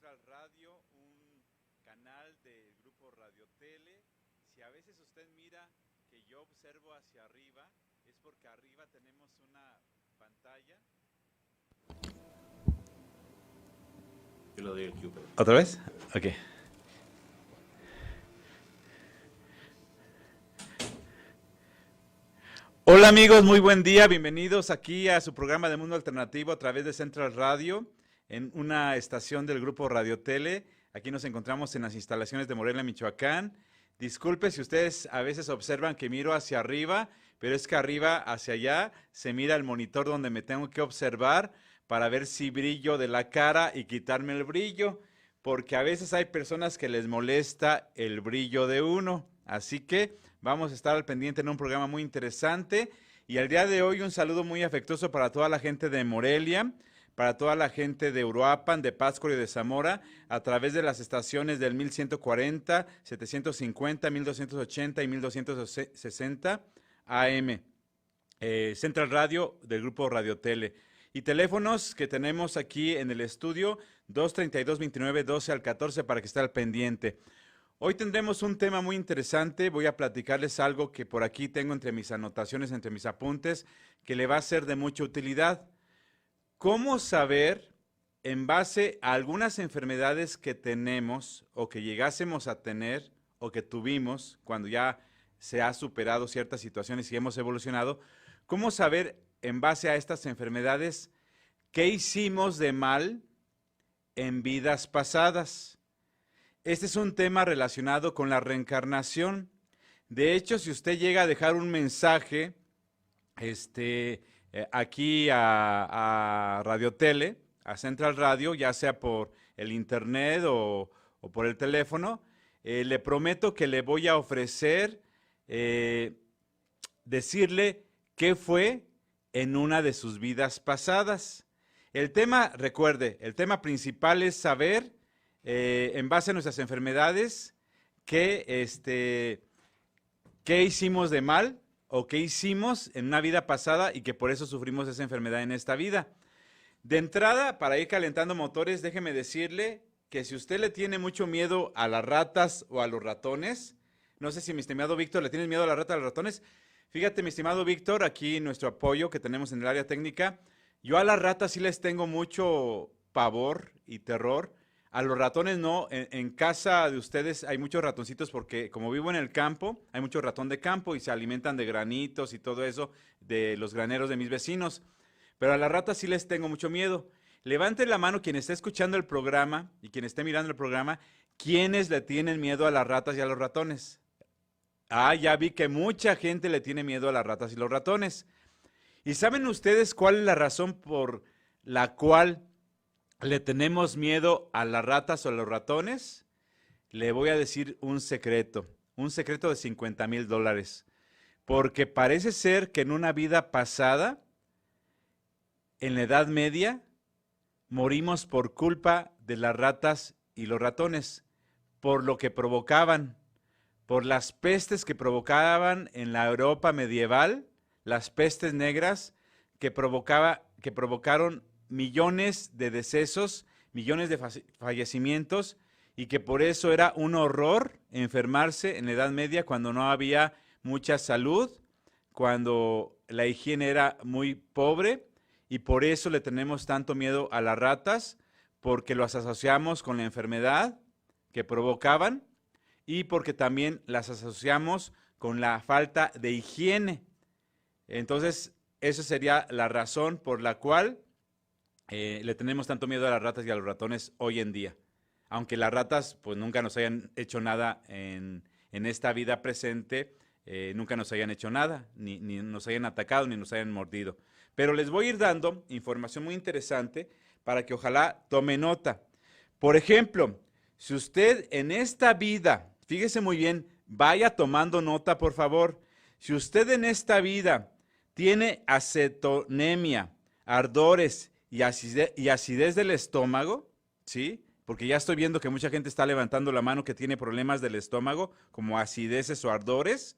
Central Radio, un canal del grupo Radio Tele. Si a veces usted mira que yo observo hacia arriba, es porque arriba tenemos una pantalla. Yo le doy el cue. ¿Otra vez? Ok. Hola amigos, muy buen día, bienvenidos aquí a su programa de Mundo Alternativo a través de Central Radio, en una estación del grupo Radio Tele. Aquí nos encontramos en las instalaciones de Morelia, Michoacán. Disculpe si ustedes a veces observan que miro hacia arriba, pero es que arriba hacia allá se mira el monitor donde me tengo que observar para ver si brillo de la cara y quitarme el brillo, porque a veces hay personas que les molesta el brillo de uno. Así que vamos a estar al pendiente en un programa muy interesante. Y al día de hoy un saludo muy afectuoso para toda la gente de Morelia, para toda la gente de Uruapan, de Pátzcuaro y de Zamora, a través de las estaciones del 1140, 750, 1280 y 1260 AM. Central Radio del grupo Radio Tele. Y teléfonos que tenemos aquí en el estudio, 232-29-12 al 14 para que esté al pendiente. Hoy tendremos un tema muy interesante. Voy a platicarles algo que por aquí tengo entre mis anotaciones, entre mis apuntes, que le va a ser de mucha utilidad. ¿Cómo saber, en base a algunas enfermedades que tenemos o que llegásemos a tener o que tuvimos cuando ya se ha superado ciertas situaciones y hemos evolucionado, cómo saber en base a estas enfermedades qué hicimos de mal en vidas pasadas? Este es un tema relacionado con la reencarnación. De hecho, si usted llega a dejar un mensaje aquí a Radio Tele, a Central Radio, ya sea por el internet o por el teléfono, le prometo que le voy a ofrecer decirle qué fue en una de sus vidas pasadas. El tema, recuerde, el tema principal es saber en base a nuestras enfermedades, qué hicimos de mal o qué hicimos en una vida pasada y que por eso sufrimos esa enfermedad en esta vida. De entrada, para ir calentando motores, déjeme decirle que si usted le tiene mucho miedo a las ratas o a los ratones, no sé si mi estimado Víctor le tiene miedo a las ratas o a los ratones, fíjate mi estimado Víctor, aquí nuestro apoyo que tenemos en el área técnica, yo a las ratas sí les tengo mucho pavor y terror. A los ratones no, en casa de ustedes hay muchos ratoncitos porque como vivo en el campo, hay mucho ratón de campo y se alimentan de granitos y todo eso de los graneros de mis vecinos. Pero a las ratas sí les tengo mucho miedo. Levante la mano quien esté escuchando el programa y quien esté mirando el programa, ¿quiénes le tienen miedo a las ratas y a los ratones? Ah, ya vi que mucha gente le tiene miedo a las ratas y los ratones. ¿Y saben ustedes cuál es la razón por la cual le tenemos miedo a las ratas o a los ratones? Le voy a decir un secreto de $50,000. Porque parece ser que en una vida pasada, en la Edad Media, morimos por culpa de las ratas y los ratones, por lo que provocaban, por las pestes que provocaban en la Europa medieval, las pestes negras que provocaron millones de decesos, millones de fallecimientos y que por eso era un horror enfermarse en la Edad Media cuando no había mucha salud, cuando la higiene era muy pobre y por eso le tenemos tanto miedo a las ratas, porque las asociamos con la enfermedad que provocaban y porque también las asociamos con la falta de higiene. Entonces, esa sería la razón por la cual le tenemos tanto miedo a las ratas y a los ratones hoy en día. Aunque las ratas pues nunca nos hayan hecho nada en esta vida presente, nunca nos hayan hecho nada, ni nos hayan atacado, ni nos hayan mordido. Pero les voy a ir dando información muy interesante para que ojalá tome nota. Por ejemplo, si usted en esta vida, fíjese muy bien, vaya tomando nota por favor, si usted en esta vida tiene acetonemia, ardores y acidez del estómago, ¿sí? Porque ya estoy viendo que mucha gente está levantando la mano que tiene problemas del estómago, como acideces o ardores,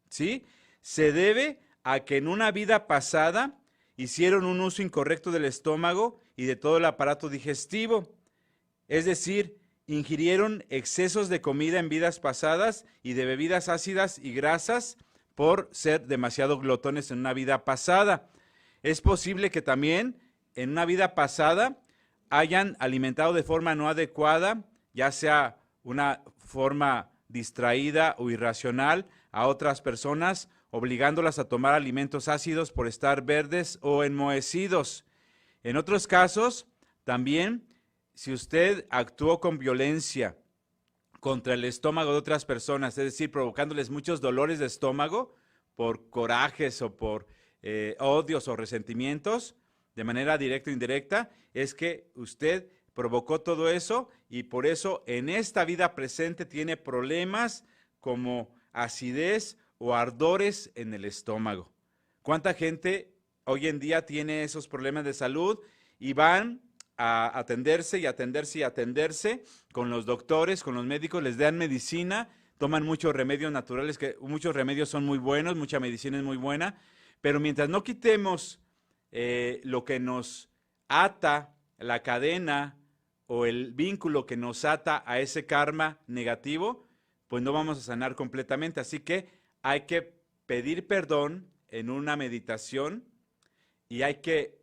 ¿sí? Se debe a que en una vida pasada hicieron un uso incorrecto del estómago y de todo el aparato digestivo. Es decir, ingirieron excesos de comida en vidas pasadas y de bebidas ácidas y grasas por ser demasiado glotones en una vida pasada. Es posible que también en una vida pasada hayan alimentado de forma no adecuada, ya sea una forma distraída o irracional a otras personas, obligándolas a tomar alimentos ácidos por estar verdes o enmohecidos. En otros casos, también, si usted actuó con violencia contra el estómago de otras personas, es decir, provocándoles muchos dolores de estómago por corajes o por odios o resentimientos, de manera directa o indirecta, es que usted provocó todo eso y por eso en esta vida presente tiene problemas como acidez o ardores en el estómago. ¿Cuánta gente hoy en día tiene esos problemas de salud y van a atenderse y atenderse y atenderse con los doctores, con los médicos, les dan medicina, toman muchos remedios naturales, que muchos remedios son muy buenos, mucha medicina es muy buena, pero mientras no quitemos lo que nos ata, la cadena o el vínculo que nos ata a ese karma negativo, pues no vamos a sanar completamente. Así que hay que pedir perdón en una meditación y hay que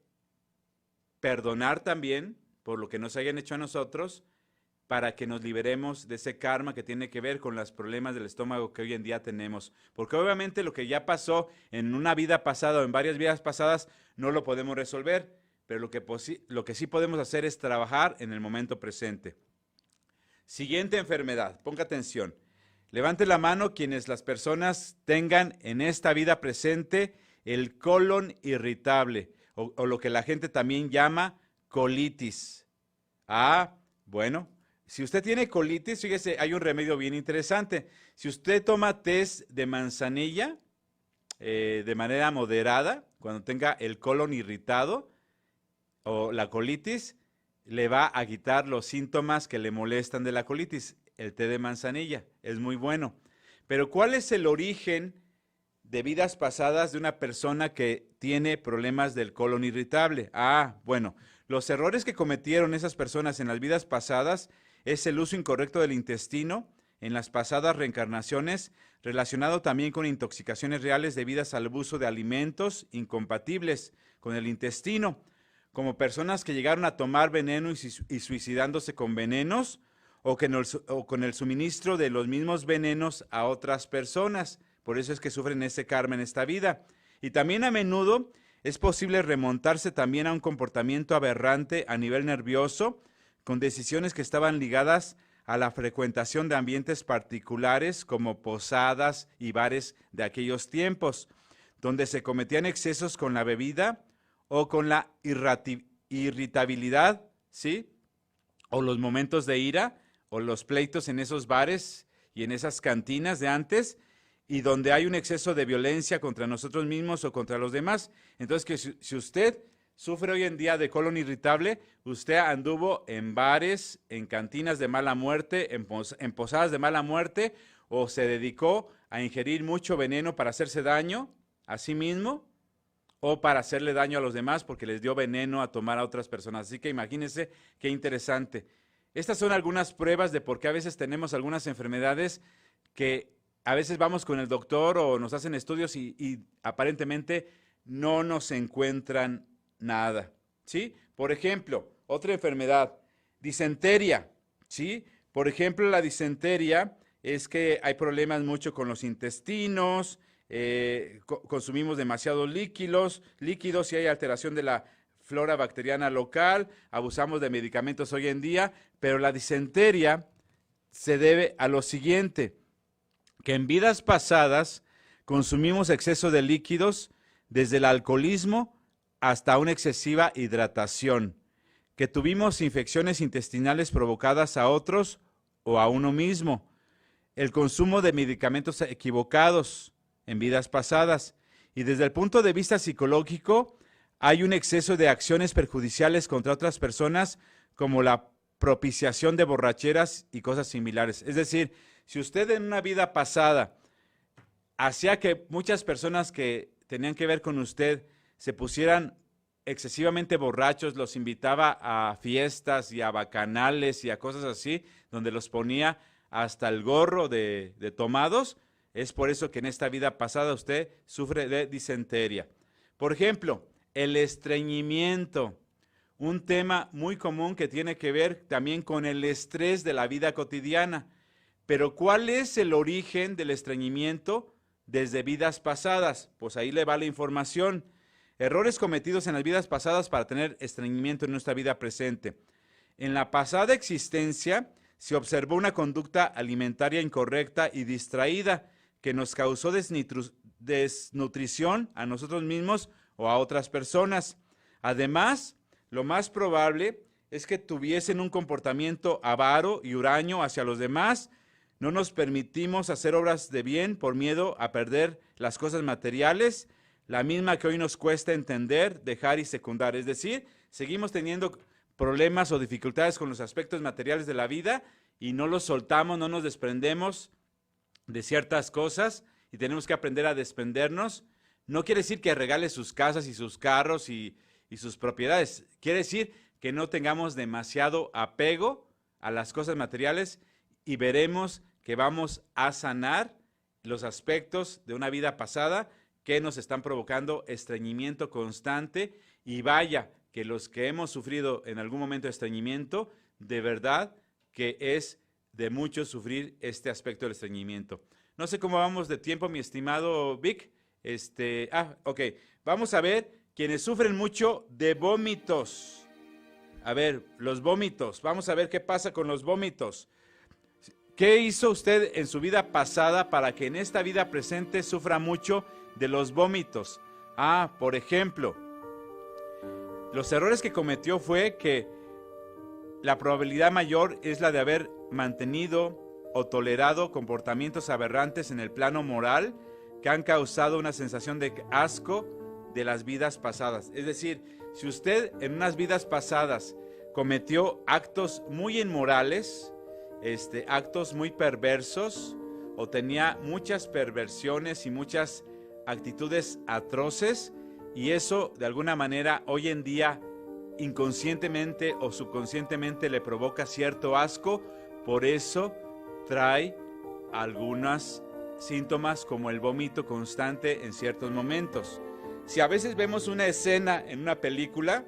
perdonar también por lo que nos hayan hecho a nosotros para que nos liberemos de ese karma que tiene que ver con los problemas del estómago que hoy en día tenemos. Porque obviamente lo que ya pasó en una vida pasada o en varias vidas pasadas no lo podemos resolver, pero lo que sí podemos hacer es trabajar en el momento presente. Siguiente enfermedad, ponga atención. Levante la mano quienes las personas tengan en esta vida presente el colon irritable o lo que la gente también llama colitis. Bueno, si usted tiene colitis, fíjese, hay un remedio bien interesante. Si usted toma test de manzanilla de manera moderada, cuando tenga el colon irritado o la colitis, le va a quitar los síntomas que le molestan de la colitis. El té de manzanilla es muy bueno. Pero ¿cuál es el origen de vidas pasadas de una persona que tiene problemas del colon irritable? Bueno, los errores que cometieron esas personas en las vidas pasadas es el uso incorrecto del intestino en las pasadas reencarnaciones, relacionado también con intoxicaciones reales debidas al abuso de alimentos incompatibles con el intestino, como personas que llegaron a tomar veneno y suicidándose con venenos, o con el suministro de los mismos venenos a otras personas. Por eso es que sufren ese karma en esta vida. Y también a menudo es posible remontarse también a un comportamiento aberrante a nivel nervioso, con decisiones que estaban ligadas a la frecuentación de ambientes particulares como posadas y bares de aquellos tiempos, donde se cometían excesos con la bebida o con la irritabilidad, ¿sí? O los momentos de ira, o los pleitos en esos bares y en esas cantinas de antes, y donde hay un exceso de violencia contra nosotros mismos o contra los demás. Entonces, que si usted sufre hoy en día de colon irritable, usted anduvo en bares, en cantinas de mala muerte, en posadas de mala muerte, o se dedicó a ingerir mucho veneno para hacerse daño a sí mismo, o para hacerle daño a los demás porque les dio veneno a tomar a otras personas. Así que imagínense qué interesante. Estas son algunas pruebas de por qué a veces tenemos algunas enfermedades que a veces vamos con el doctor o nos hacen estudios y aparentemente no nos encuentran nada, ¿sí? Por ejemplo, otra enfermedad, disenteria, ¿sí? Por ejemplo, la disenteria es que hay problemas mucho con los intestinos, consumimos demasiados líquidos y hay alteración de la flora bacteriana local, abusamos de medicamentos hoy en día, pero la disenteria se debe a lo siguiente, que en vidas pasadas consumimos exceso de líquidos desde el alcoholismo hasta una excesiva hidratación, que tuvimos infecciones intestinales provocadas a otros o a uno mismo, el consumo de medicamentos equivocados en vidas pasadas, y desde el punto de vista psicológico, hay un exceso de acciones perjudiciales contra otras personas, como la propiciación de borracheras y cosas similares. Es decir, si usted en una vida pasada hacía que muchas personas que tenían que ver con usted se pusieran excesivamente borrachos, los invitaba a fiestas y a bacanales y a cosas así, donde los ponía hasta el gorro de tomados. Es por eso que en esta vida pasada usted sufre de disentería. Por ejemplo, el estreñimiento, un tema muy común que tiene que ver también con el estrés de la vida cotidiana. Pero ¿cuál es el origen del estreñimiento desde vidas pasadas? Pues ahí le va la información. Errores cometidos en las vidas pasadas para tener estreñimiento en nuestra vida presente. En la pasada existencia se observó una conducta alimentaria incorrecta y distraída que nos causó desnutrición a nosotros mismos o a otras personas. Además, lo más probable es que tuviesen un comportamiento avaro y huraño hacia los demás. No nos permitimos hacer obras de bien por miedo a perder las cosas materiales, la misma que hoy nos cuesta entender, dejar y secundar. Es decir, seguimos teniendo problemas o dificultades con los aspectos materiales de la vida y no los soltamos, no nos desprendemos de ciertas cosas y tenemos que aprender a desprendernos. No quiere decir que regale sus casas y sus carros y sus propiedades. Quiere decir que no tengamos demasiado apego a las cosas materiales y veremos que vamos a sanar los aspectos de una vida pasada que nos están provocando estreñimiento constante. Y vaya, que los que hemos sufrido en algún momento de estreñimiento, de verdad que es de mucho sufrir este aspecto del estreñimiento. No sé cómo vamos de tiempo, mi estimado Vic. Ok, vamos a ver quienes sufren mucho de vómitos. A ver, los vómitos, vamos a ver qué pasa con los vómitos. ¿Qué hizo usted en su vida pasada para que en esta vida presente sufra mucho de los vómitos? Por ejemplo, los errores que cometió fue que la probabilidad mayor es la de haber mantenido o tolerado comportamientos aberrantes en el plano moral que han causado una sensación de asco de las vidas pasadas. Es decir, si usted en unas vidas pasadas cometió actos muy inmorales, actos muy perversos, o tenía muchas perversiones y muchas actitudes atroces, y eso de alguna manera hoy en día inconscientemente o subconscientemente le provoca cierto asco, por eso trae algunos síntomas como el vómito constante en ciertos momentos. Si a veces vemos una escena en una película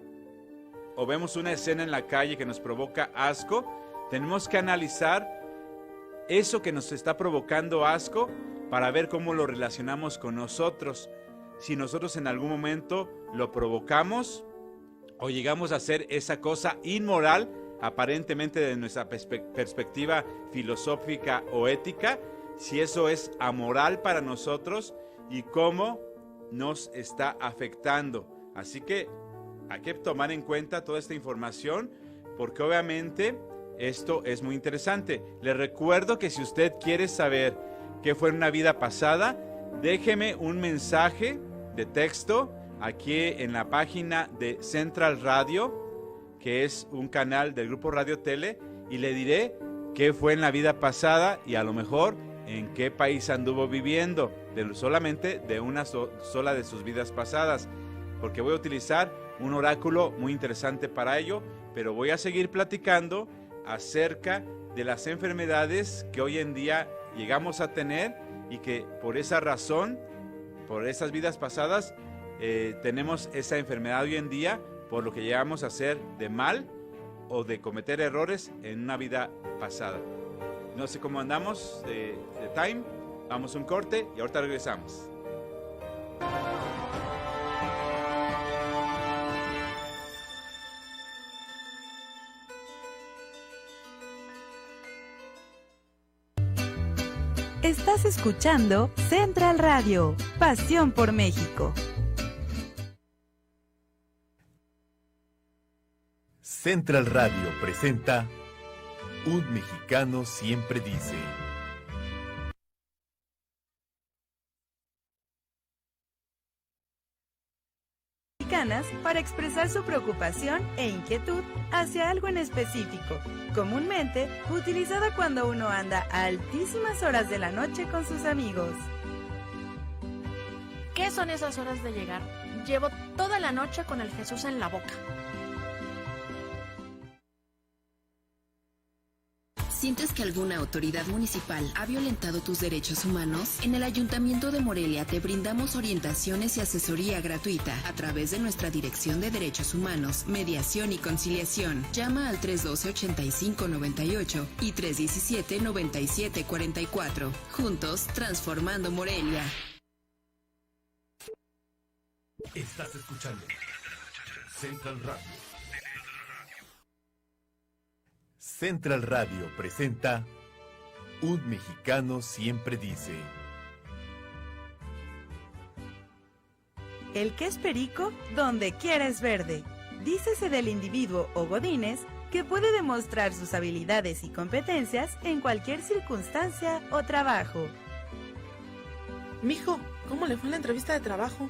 o vemos una escena en la calle que nos provoca asco, tenemos que analizar eso que nos está provocando asco para ver cómo lo relacionamos con nosotros. Si nosotros en algún momento lo provocamos o llegamos a hacer esa cosa inmoral, aparentemente de nuestra perspectiva filosófica o ética, si eso es amoral para nosotros y cómo nos está afectando. Así que hay que tomar en cuenta toda esta información porque obviamente esto es muy interesante. Le recuerdo que si usted quiere saber qué fue en una vida pasada, déjeme un mensaje de texto aquí en la página de Central Radio, que es un canal del grupo Radio Tele, y le diré qué fue en la vida pasada y a lo mejor en qué país anduvo viviendo, solamente de una sola de sus vidas pasadas, porque voy a utilizar un oráculo muy interesante para ello, pero voy a seguir platicando acerca de las enfermedades que hoy en día llegamos a tener y que por esa razón, por esas vidas pasadas, tenemos esa enfermedad hoy en día por lo que llegamos a hacer de mal o de cometer errores en una vida pasada. No sé cómo andamos de time, vamos a un corte y ahorita regresamos. Estás escuchando Central Radio, pasión por México. Central Radio presenta Un Mexicano Siempre Dice. Mexicanas para expresar su preocupación e inquietud hacia algo en específico, comúnmente utilizada cuando uno anda a altísimas horas de la noche con sus amigos. ¿Qué son esas horas de llegar llevo toda la noche con el Jesús en la boca. ¿Sientes que alguna autoridad municipal ha violentado tus derechos humanos? En el Ayuntamiento de Morelia te brindamos orientaciones y asesoría gratuita a través de nuestra Dirección de Derechos Humanos, Mediación y Conciliación. Llama al 312-8598 y 317-9744. Juntos, transformando Morelia. Estás escuchando Central Radio. Central Radio presenta Un Mexicano Siempre Dice. El que es perico, donde quiera es verde. Dícese del individuo o godínez que puede demostrar sus habilidades y competencias en cualquier circunstancia o trabajo. Mijo, ¿cómo le fue en la entrevista de trabajo?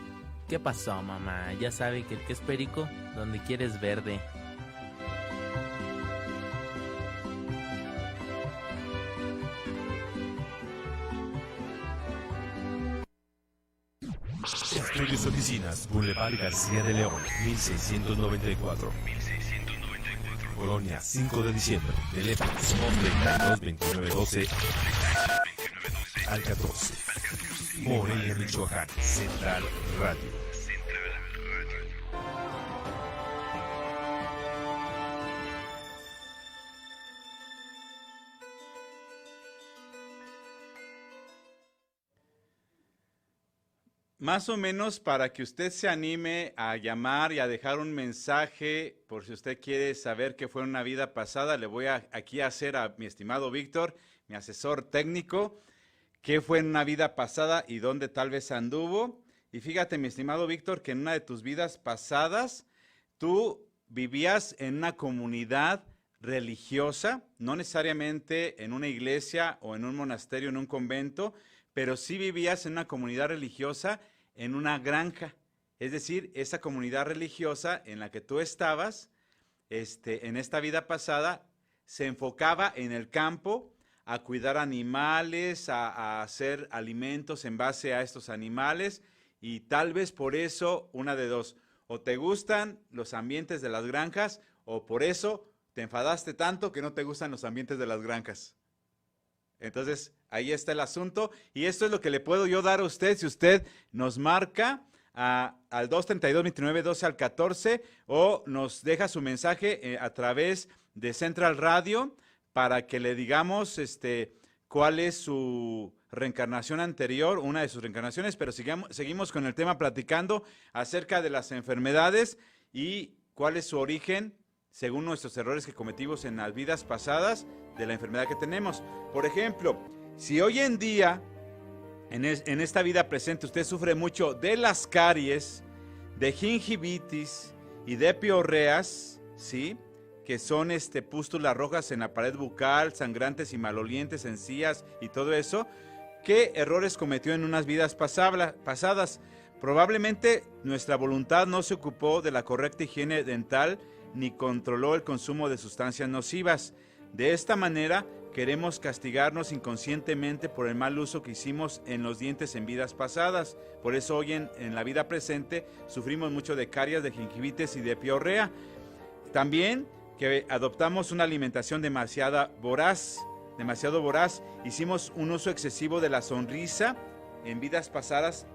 ¿Qué pasó, mamá? Ya sabe que el que es perico, donde quiera es verde. Estudios Oficinas, Boulevard García de León, 1694. Colonia 5 de diciembre, teléfono 322912 al 14. Morelia, Michoacán, Central Radio. Más o menos para que usted se anime a llamar y a dejar un mensaje, por si usted quiere saber qué fue una vida pasada, le voy aquí a hacer a mi estimado Víctor, mi asesor técnico, qué fue en una vida pasada y dónde tal vez anduvo. Y fíjate, mi estimado Víctor, que en una de tus vidas pasadas, tú vivías en una comunidad religiosa, no necesariamente en una iglesia o en un monasterio, en un convento, pero sí vivías en una comunidad religiosa en una granja. Es decir, esa comunidad religiosa en la que tú estabas, en esta vida pasada, se enfocaba en el campo, a cuidar animales, a hacer alimentos en base a estos animales, y tal vez por eso, una de dos, o te gustan los ambientes de las granjas, o por eso te enfadaste tanto que no te gustan los ambientes de las granjas. Entonces, ahí está el asunto, y esto es lo que le puedo yo dar a usted si usted nos marca al 232-2912 al 14 o nos deja su mensaje a través de Central Radio para que le digamos cuál es su reencarnación anterior, una de sus reencarnaciones, pero seguimos con el tema platicando acerca de las enfermedades y cuál es su origen según nuestros errores que cometimos en las vidas pasadas de la enfermedad que tenemos. Por ejemplo, si hoy en día, en esta vida presente, usted sufre mucho de las caries, de gingivitis y de piorreas, ¿sí?, que son pústulas rojas en la pared bucal, sangrantes y malolientes, encías y todo eso, ¿qué errores cometió en unas vidas pasadas? Probablemente nuestra voluntad no se ocupó de la correcta higiene dental ni controló el consumo de sustancias nocivas. De esta manera, queremos castigarnos inconscientemente por el mal uso que hicimos en los dientes en vidas pasadas. Por eso hoy en la vida presente sufrimos mucho de caries, de gingivitis y de piorrea. También que adoptamos una alimentación demasiado voraz. Hicimos un uso excesivo de la sonrisa en vidas pasadas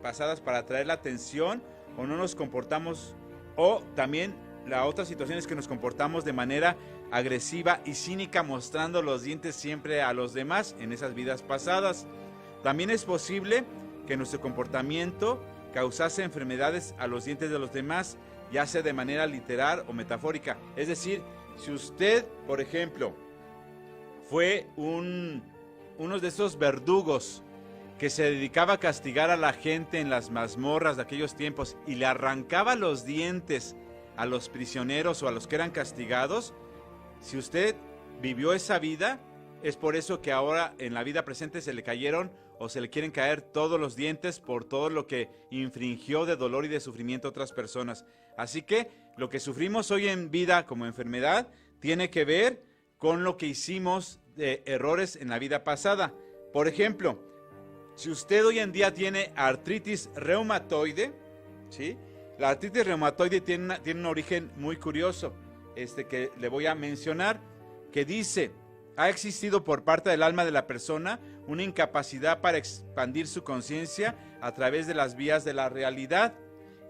para atraer la atención, o no nos comportamos, o también la otra situación es que nos comportamos de manera agresiva y cínica, mostrando los dientes siempre a los demás en esas vidas pasadas. También es posible que nuestro comportamiento causase enfermedades a los dientes de los demás, ya sea de manera literal o metafórica. Es decir, si usted, por ejemplo, fue uno de esos verdugos que se dedicaba a castigar a la gente en las mazmorras de aquellos tiempos y le arrancaba los dientes a los prisioneros o a los que eran castigados, si usted vivió esa vida, es por eso que ahora en la vida presente se le cayeron o se le quieren caer todos los dientes por todo lo que infringió de dolor y de sufrimiento a otras personas. Así que lo que sufrimos hoy en vida como enfermedad tiene que ver con lo que hicimos de errores en la vida pasada. Por ejemplo, si usted hoy en día tiene artritis reumatoide, ¿sí?, La artritis reumatoide tiene un origen muy curioso, que le voy a mencionar, que dice: ha existido por parte del alma de la persona una incapacidad para expandir su conciencia a través de las vías de la realidad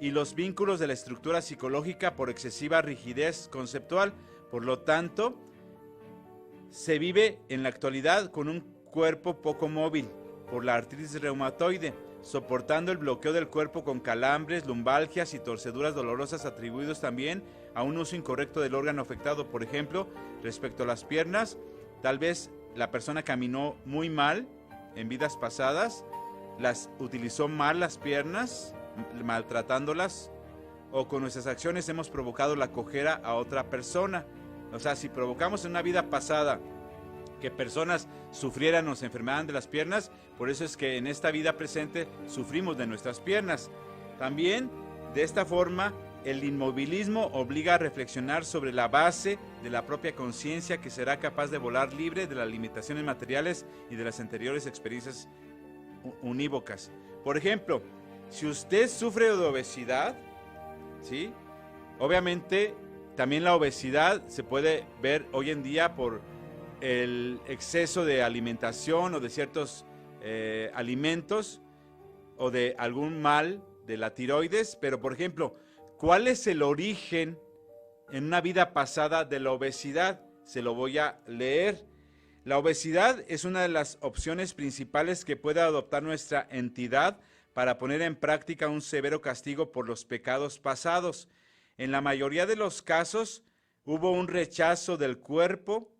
y los vínculos de la estructura psicológica por excesiva rigidez conceptual. Por lo tanto, se vive en la actualidad con un cuerpo poco móvil por la artritis reumatoide, soportando el bloqueo del cuerpo con calambres, lumbalgias y torceduras dolorosas atribuidos también a un uso incorrecto del órgano afectado. Por ejemplo, respecto a las piernas, tal vez la persona caminó muy mal en vidas pasadas, las utilizó mal las piernas, maltratándolas, o con nuestras acciones hemos provocado la cojera a otra persona. O sea, si provocamos en una vida pasada que personas sufrieran o se enfermaran de las piernas, por eso es que en esta vida presente sufrimos de nuestras piernas. También, de esta forma, el inmovilismo obliga a reflexionar sobre la base de la propia conciencia, que será capaz de volar libre de las limitaciones materiales y de las anteriores experiencias unívocas. Por ejemplo, si usted sufre de obesidad, ¿sí? Obviamente, también la obesidad se puede ver hoy en día por el exceso de alimentación o de ciertos alimentos o de algún mal de la tiroides. Pero, por ejemplo, ¿cuál es el origen en una vida pasada de la obesidad? Se lo voy a leer. La obesidad es una de las opciones principales que puede adoptar nuestra entidad para poner en práctica un severo castigo por los pecados pasados. En la mayoría de los casos hubo un rechazo del cuerpo,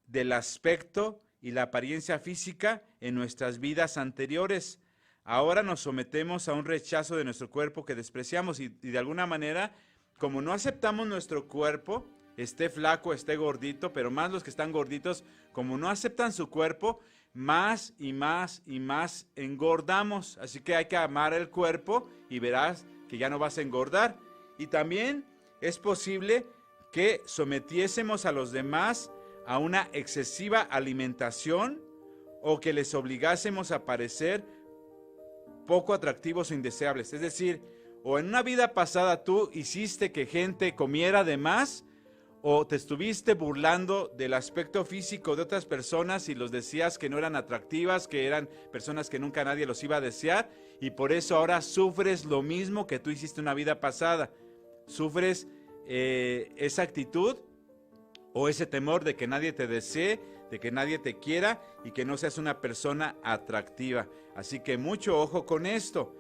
del aspecto y la apariencia física en nuestras vidas anteriores. Ahora nos sometemos a un rechazo de nuestro cuerpo que despreciamos y de alguna manera, como no aceptamos nuestro cuerpo, esté flaco, esté gordito, pero más los que están gorditos, como no aceptan su cuerpo, más y más y más engordamos. Así que hay que amar el cuerpo y verás que ya no vas a engordar. Y también es posible que sometiésemos a los demás a una excesiva alimentación o que les obligásemos a parecer poco atractivos o indeseables. Es decir, o en una vida pasada tú hiciste que gente comiera de más, o te estuviste burlando del aspecto físico de otras personas y los decías que no eran atractivas, que eran personas que nunca nadie los iba a desear, y por eso ahora sufres lo mismo que tú hiciste en una vida pasada. Sufres esa actitud o ese temor de que nadie te desee, de que nadie te quiera y que no seas una persona atractiva. Así que mucho ojo con esto.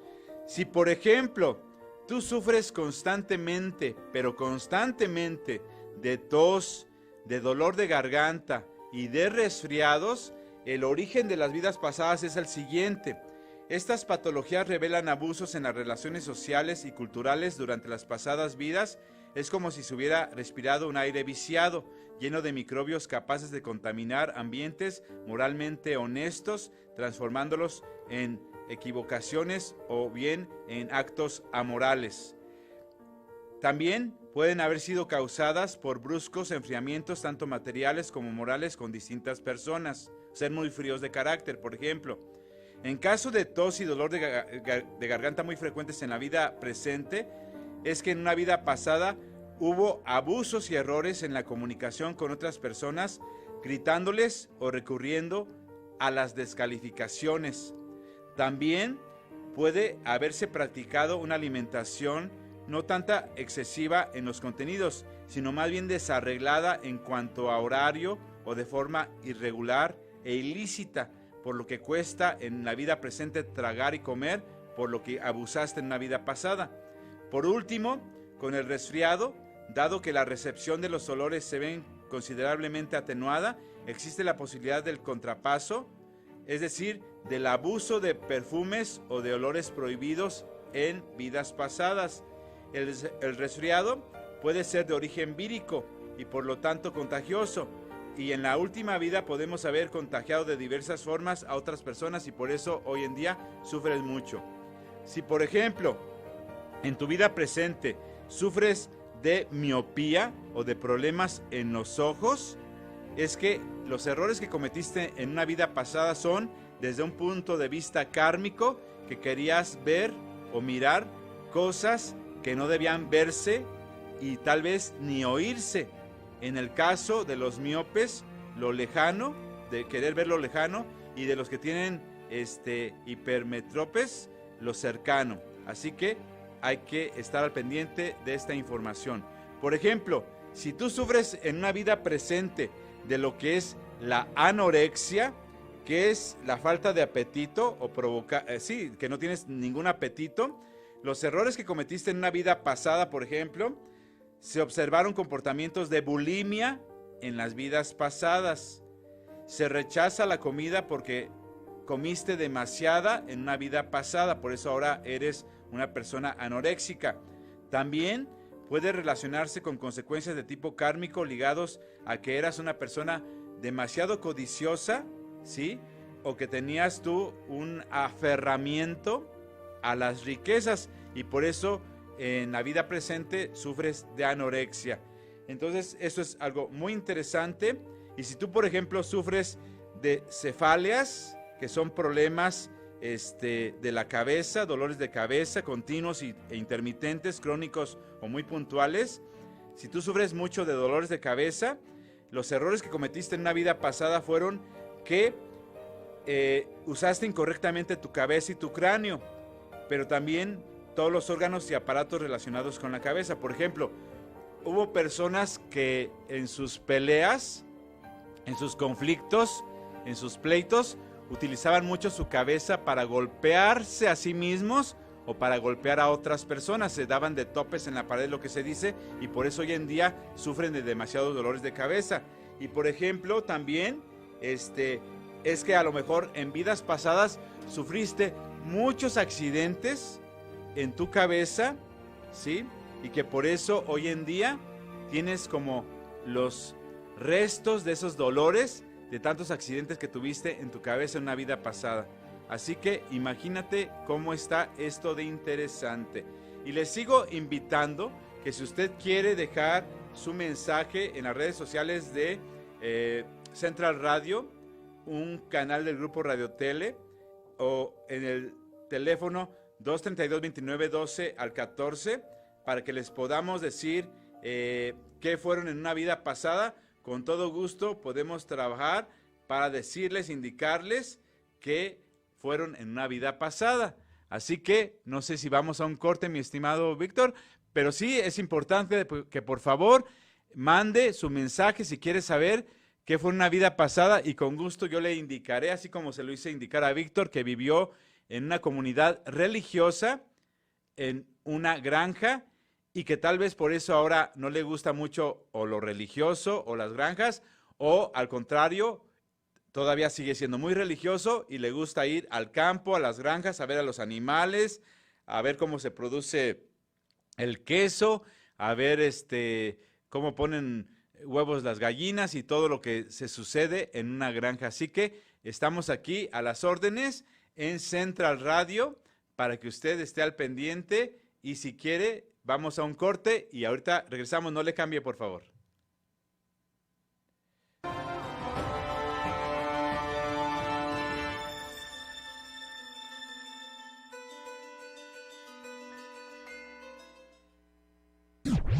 Si, por ejemplo, tú sufres constantemente, pero constantemente, de tos, de dolor de garganta y de resfriados, el origen de las vidas pasadas es el siguiente. Estas patologías revelan abusos en las relaciones sociales y culturales durante las pasadas vidas. Es como si se hubiera respirado un aire viciado, lleno de microbios capaces de contaminar ambientes moralmente honestos, transformándolos en equivocaciones o bien en actos amorales. También pueden haber sido causadas por bruscos enfriamientos tanto materiales como morales con distintas personas. Ser muy fríos de carácter, por ejemplo. En caso de tos y dolor de garganta muy frecuentes en la vida presente, es que en una vida pasada hubo abusos y errores en la comunicación con otras personas, gritándoles o recurriendo a las descalificaciones. También puede haberse practicado una alimentación no tanta excesiva en los contenidos, sino más bien desarreglada en cuanto a horario o de forma irregular e ilícita, por lo que cuesta en la vida presente tragar y comer, por lo que abusaste en una vida pasada. Por último, con el resfriado, dado que la recepción de los olores se ven considerablemente atenuada, existe la posibilidad del contrapaso, es decir, del abuso de perfumes o de olores prohibidos en vidas pasadas. El resfriado puede ser de origen vírico y por lo tanto contagioso, y en la última vida podemos haber contagiado de diversas formas a otras personas y por eso hoy en día sufres mucho. Si, por ejemplo, en tu vida presente sufres de miopía o de problemas en los ojos, es que los errores que cometiste en una vida pasada son desde un punto de vista kármico, que querías ver o mirar cosas que no debían verse y tal vez ni oírse. En el caso de los miopes, lo lejano, de querer ver lo lejano, y de los que tienen hipermetropes, lo cercano. Así que hay que estar al pendiente de esta información. Por ejemplo, si tú sufres en una vida presente de lo que es la anorexia, que es la falta de apetito o que no tienes ningún apetito, los errores que cometiste en una vida pasada, por ejemplo, se observaron comportamientos de bulimia en las vidas pasadas. Se rechaza la comida porque comiste demasiada en una vida pasada, por eso ahora eres una persona anoréxica. También puede relacionarse con consecuencias de tipo kármico ligados a que eras una persona demasiado codiciosa, ¿sí? O que tenías tú un aferramiento a las riquezas y por eso en la vida presente sufres de anorexia. Entonces eso es algo muy interesante. Y si tú, por ejemplo, sufres de cefaleas, que son problemas de la cabeza, dolores de cabeza continuos e intermitentes, crónicos o muy puntuales, si tú sufres mucho de dolores de cabeza, los errores que cometiste en una vida pasada fueron que usaste incorrectamente tu cabeza y tu cráneo, pero también todos los órganos y aparatos relacionados con la cabeza. Por ejemplo, hubo personas que en sus peleas, en sus conflictos, en sus pleitos, utilizaban mucho su cabeza para golpearse a sí mismos o para golpear a otras personas. Se daban de topes en la pared, lo que se dice, y por eso hoy en día sufren de demasiados dolores de cabeza. Y por ejemplo, también es que a lo mejor en vidas pasadas sufriste muchos accidentes en tu cabeza, ¿sí? Y que por eso hoy en día tienes como los restos de esos dolores de tantos accidentes que tuviste en tu cabeza en una vida pasada. Así que imagínate cómo está esto de interesante. Y les sigo invitando que si usted quiere dejar su mensaje en las redes sociales de Central Radio, un canal del grupo Radio Tele, o en el teléfono 232-2912 al 14, para que les podamos decir qué fueron en una vida pasada. Con todo gusto podemos trabajar para decirles, indicarles que fueron en una vida pasada. Así que no sé si vamos a un corte, mi estimado Víctor, pero sí es importante que por favor mande su mensaje si quiere saber qué fue una vida pasada, y con gusto yo le indicaré, así como se lo hice indicar a Víctor, que vivió en una comunidad religiosa, en una granja, y que tal vez por eso ahora no le gusta mucho o lo religioso o las granjas, o al contrario, todavía sigue siendo muy religioso y le gusta ir al campo, a las granjas, a ver a los animales, a ver cómo se produce el queso, a ver cómo ponen huevos las gallinas y todo lo que se sucede en una granja. Así que estamos aquí a las órdenes en Central Radio para que usted esté al pendiente, y si quiere vamos a un corte y ahorita regresamos. No le cambie, por favor.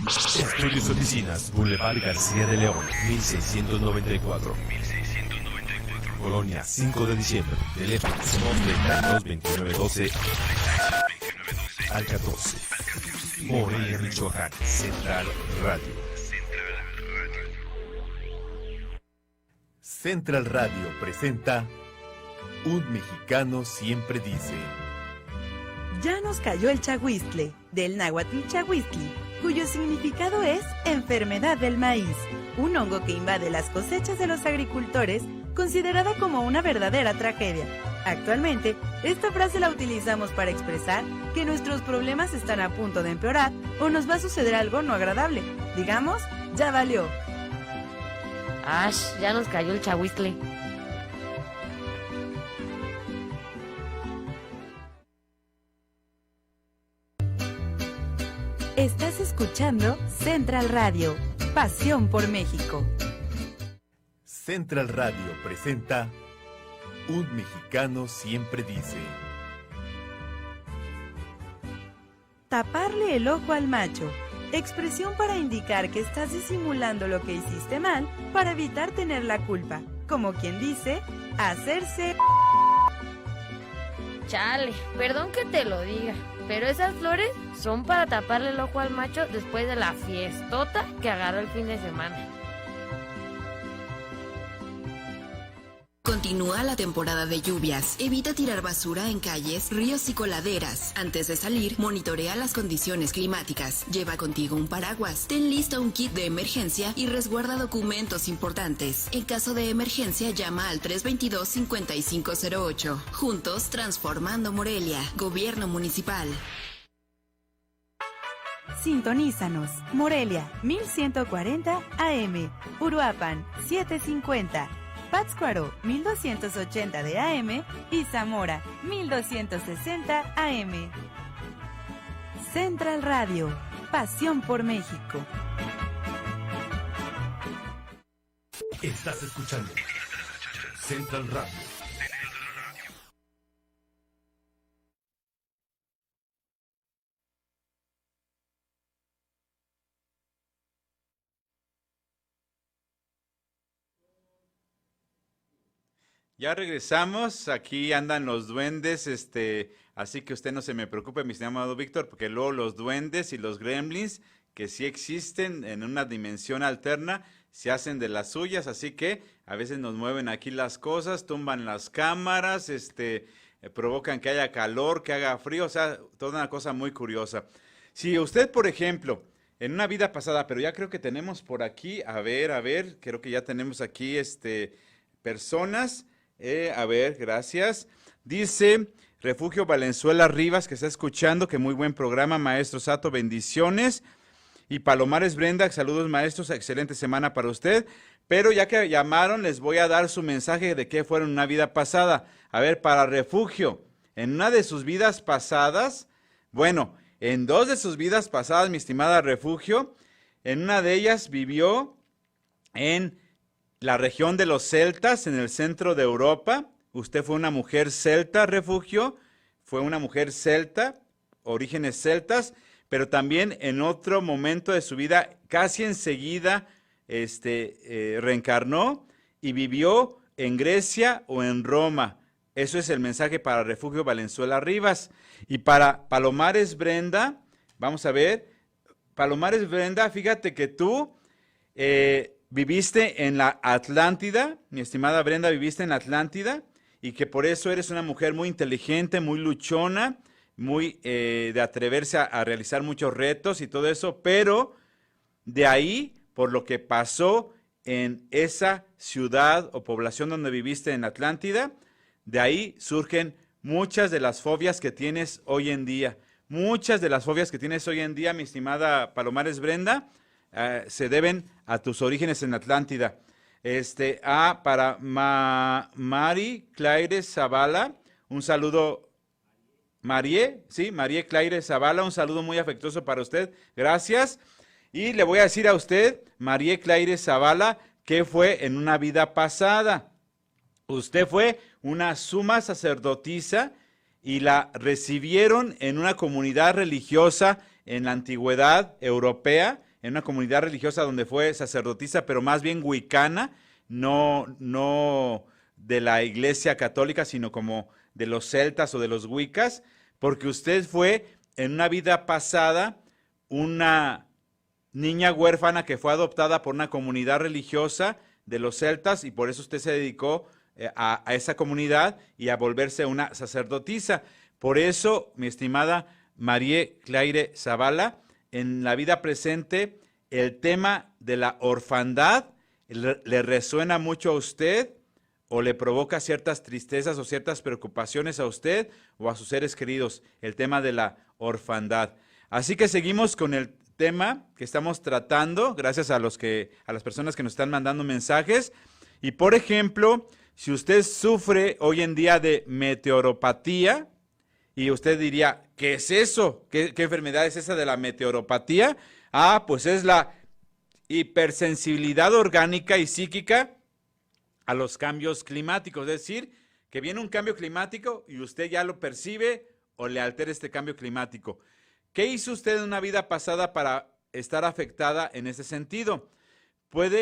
Estudios Oficinas, Boulevard García de León, 1694. Colonia 5 de diciembre. Teléfono 32-2912 al 14. Morelia, Michoacán. Central Radio. Central Radio presenta Un Mexicano Siempre Dice. Ya nos cayó el chahuistle, del náhuatl chahuistli, cuyo significado es enfermedad del maíz, un hongo que invade las cosechas de los agricultores, considerada como una verdadera tragedia. Actualmente, esta frase la utilizamos para expresar que nuestros problemas están a punto de empeorar o nos va a suceder algo no agradable. Digamos, ya valió. ¡Ash! Ya nos cayó el chahuistle. Estás escuchando Central Radio, pasión por México. Central Radio presenta Un Mexicano Siempre Dice. taparle el ojo al macho. Expresión para indicar que estás disimulando lo que hiciste mal para evitar tener la culpa. Como quien dice, hacerse... Chale, perdón que te lo diga, pero esas flores son para taparle el ojo al macho después de la fiestota que agarró el fin de semana. Continúa la temporada de lluvias. Evita tirar basura en calles, ríos y coladeras. Antes de salir, monitorea las condiciones climáticas. Lleva contigo un paraguas. Ten listo un kit de emergencia y resguarda documentos importantes. En caso de emergencia, llama al 322-5508. Juntos, transformando Morelia. Gobierno Municipal. Sintonízanos. Morelia, 1140 AM. Uruapan, 750. Pátzcuaro, 1280 de AM y Zamora, 1260 AM. Central Radio, pasión por México. Estás escuchando Central Radio. Ya regresamos, aquí andan los duendes, así que usted no se me preocupe, mi estimado Víctor, porque luego los duendes y los gremlins, que sí existen en una dimensión alterna, se hacen de las suyas, así que a veces nos mueven aquí las cosas, tumban las cámaras, provocan que haya calor, que haga frío, o sea, toda una cosa muy curiosa. Si usted, por ejemplo, en una vida pasada, pero ya creo que tenemos por aquí, a ver, creo que ya tenemos aquí, personas. A ver, gracias. Dice Refugio Valenzuela Rivas, que está escuchando, que muy buen programa, maestro Sato, bendiciones. Y Palomares Brenda, saludos maestros, excelente semana para usted. Pero ya que llamaron, les voy a dar su mensaje de qué fueron en una vida pasada. A ver, para Refugio, en una de sus vidas pasadas, bueno, en dos de sus vidas pasadas, mi estimada Refugio, en una de ellas vivió en la región de los celtas, en el centro de Europa. Usted fue una mujer celta, Refugio, fue una mujer celta, orígenes celtas, pero también en otro momento de su vida, casi enseguida, reencarnó y vivió en Grecia o en Roma. Eso es el mensaje para Refugio Valenzuela Rivas. Y para Palomares Brenda, vamos a ver, Palomares Brenda, fíjate que tú... viviste en la Atlántida, mi estimada Brenda, viviste en la Atlántida y que por eso eres una mujer muy inteligente, muy luchona, muy de atreverse a realizar muchos retos y todo eso, pero de ahí, por lo que pasó en esa ciudad o población donde viviste en Atlántida, de ahí surgen muchas de las fobias que tienes hoy en día. Muchas de las fobias que tienes hoy en día, mi estimada Palomares Brenda, se deben a tus orígenes en Atlántida. Para Mari Claire Zavala, un saludo. Marie Claire Zavala, un saludo muy afectuoso para usted. Gracias. Y le voy a decir a usted, Marie Claire Zavala, que fue en una vida pasada. Usted fue una suma sacerdotisa y la recibieron en una comunidad religiosa en la antigüedad europea, en una comunidad religiosa donde fue sacerdotisa, pero más bien wicana, no de la iglesia católica, sino como de los celtas o de los wicas, porque usted fue en una vida pasada una niña huérfana que fue adoptada por una comunidad religiosa de los celtas y por eso usted se dedicó a esa comunidad y a volverse una sacerdotisa. Por eso, mi estimada Marie Claire Zavala, en la vida presente, el tema de la orfandad le resuena mucho a usted o le provoca ciertas tristezas o ciertas preocupaciones a usted o a sus seres queridos, el tema de la orfandad. Así que seguimos con el tema que estamos tratando, gracias a las personas que nos están mandando mensajes. Y por ejemplo, si usted sufre hoy en día de meteoropatía, y usted diría, ¿qué es eso? ¿Qué enfermedad es esa de la meteoropatía? Pues es la hipersensibilidad orgánica y psíquica a los cambios climáticos. Es decir, que viene un cambio climático y usted ya lo percibe o le altera este cambio climático. ¿Qué hizo usted en una vida pasada para estar afectada en ese sentido? Pudo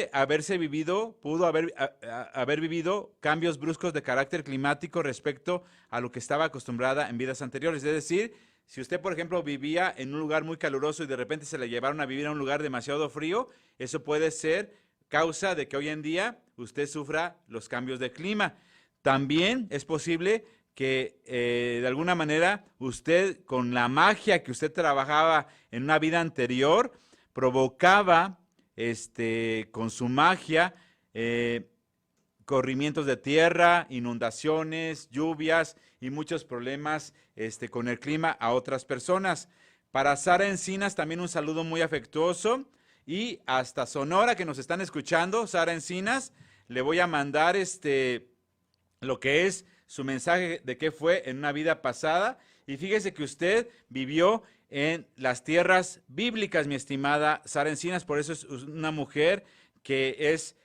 haber vivido cambios bruscos de carácter climático respecto a lo que estaba acostumbrada en vidas anteriores. Es decir, si usted, por ejemplo, vivía en un lugar muy caluroso y de repente se le llevaron a vivir a un lugar demasiado frío, eso puede ser causa de que hoy en día usted sufra los cambios de clima. También es posible que de alguna manera usted, con la magia que usted trabajaba en una vida anterior, provocaba con su magia corrimientos de tierra, inundaciones, lluvias y muchos problemas con el clima a otras personas. Para Sara Encinas también un saludo muy afectuoso, y hasta Sonora, que nos están escuchando, Sara Encinas, le voy a mandar lo que es su mensaje de qué fue en una vida pasada. Y fíjese que usted vivió en las tierras bíblicas, mi estimada Sara Encinas, por eso es una mujer que es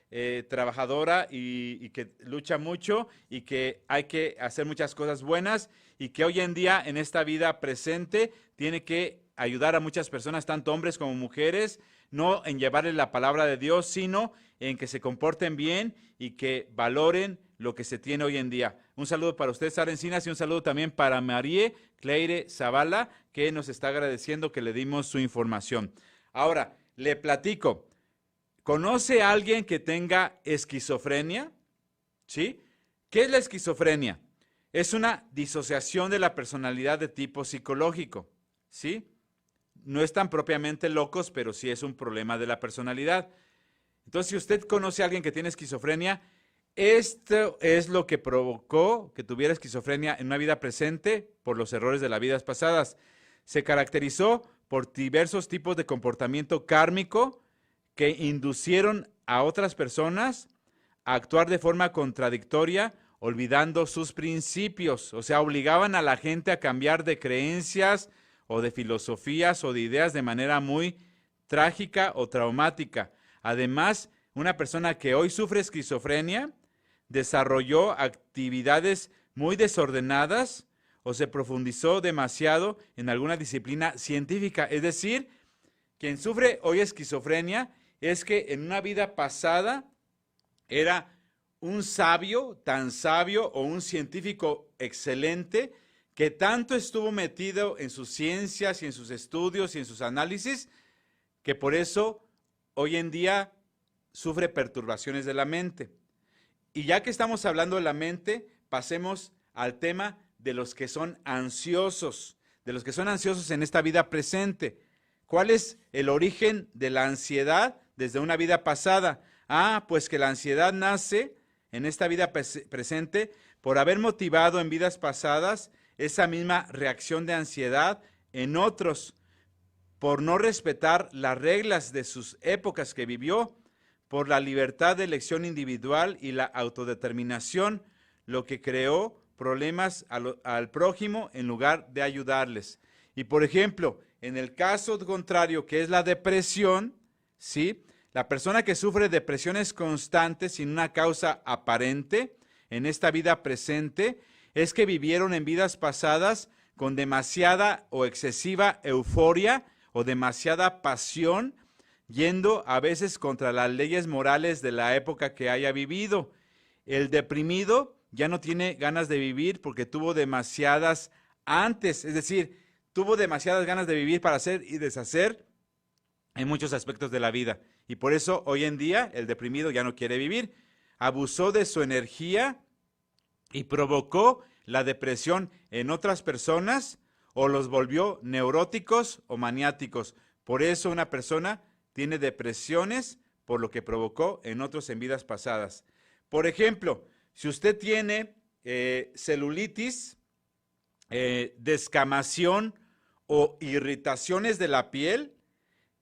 trabajadora y que lucha mucho, y que hay que hacer muchas cosas buenas, y que hoy en día en esta vida presente tiene que ayudar a muchas personas, tanto hombres como mujeres, no en llevarles la palabra de Dios, sino en que se comporten bien y que valoren lo que se tiene hoy en día. Un saludo para usted, Sara Encinas, y un saludo también para Marie Cleire Zavala, que nos está agradeciendo que le dimos su información. Ahora, le platico. ¿Conoce a alguien que tenga esquizofrenia? ¿Sí? ¿Qué es la esquizofrenia? Es una disociación de la personalidad de tipo psicológico, ¿sí? No están propiamente locos, pero sí es un problema de la personalidad. Entonces, si usted conoce a alguien que tiene esquizofrenia, esto es lo que provocó que tuviera esquizofrenia en una vida presente por los errores de las vidas pasadas. Se caracterizó por diversos tipos de comportamiento kármico que inducieron a otras personas a actuar de forma contradictoria, olvidando sus principios. O sea, obligaban a la gente a cambiar de creencias o de filosofías o de ideas de manera muy trágica o traumática. Además, una persona que hoy sufre esquizofrenia desarrolló actividades muy desordenadas o se profundizó demasiado en alguna disciplina científica. Es decir, quien sufre hoy esquizofrenia es que en una vida pasada era un sabio, tan sabio, o un científico excelente, que tanto estuvo metido en sus ciencias y en sus estudios y en sus análisis, que por eso hoy en día sufre perturbaciones de la mente. Y ya que estamos hablando de la mente, pasemos al tema de los que son ansiosos, en esta vida presente. ¿Cuál es el origen de la ansiedad desde una vida pasada? Pues que la ansiedad nace en esta vida presente por haber motivado en vidas pasadas esa misma reacción de ansiedad en otros, por no respetar las reglas de sus épocas que vivió, por la libertad de elección individual y la autodeterminación, lo que creó problemas al prójimo en lugar de ayudarles. Y por ejemplo, en el caso contrario, que es la depresión, ¿sí? La persona que sufre depresiones constantes sin una causa aparente en esta vida presente, es que vivieron en vidas pasadas con demasiada o excesiva euforia o demasiada pasión, yendo a veces contra las leyes morales de la época que haya vivido. El deprimido ya no tiene ganas de vivir porque tuvo demasiadas antes, es decir, tuvo demasiadas ganas de vivir para hacer y deshacer en muchos aspectos de la vida. Y por eso hoy en día el deprimido ya no quiere vivir. Abusó de su energía y provocó la depresión en otras personas o los volvió neuróticos o maniáticos. Por eso una persona tiene depresiones por lo que provocó en otros en vidas pasadas. Por ejemplo, si usted tiene celulitis, descamación o irritaciones de la piel,